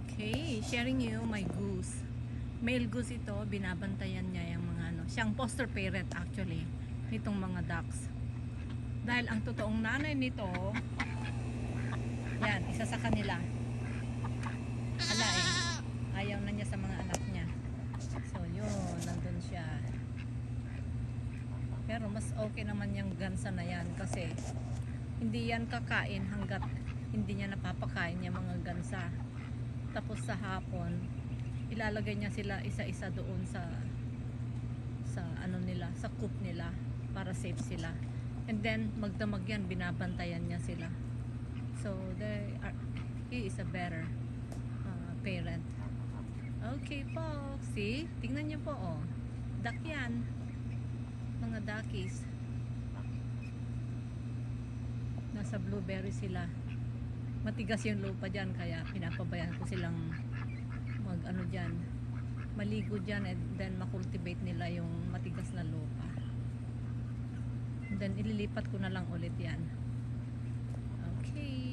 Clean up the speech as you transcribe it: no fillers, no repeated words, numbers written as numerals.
Okay, sharing you my goose. Male goose ito, binabantayan niya yung mga ano. Siyang foster parent actually nitong mga ducks. Dahil ang totoong nanay nito, yan, isa sa kanila. Ala eh, ayaw na niya sa mga anak niya. So yun, nandun siya. Pero mas okay naman yung gansa na yan kasi hindi yan kakain hanggat hindi niya napapakain yung mga gansa. Tapos sa hapon ilalagay niya sila isa-isa doon sa ano nila, sa coop nila para safe sila. And then magdamag yan, binabantayan niya sila. So he is a better parent. Okay po, see? Tingnan niyo po oh. Duck yan. Mga duckies. Nasa blueberry sila. Matigas yung lupa dyan kaya pinapabayaan ko silang mag ano dyan, maligo dyan, and then makultivate nila yung matigas na lupa, and then ililipat ko na lang ulit yan. Okay.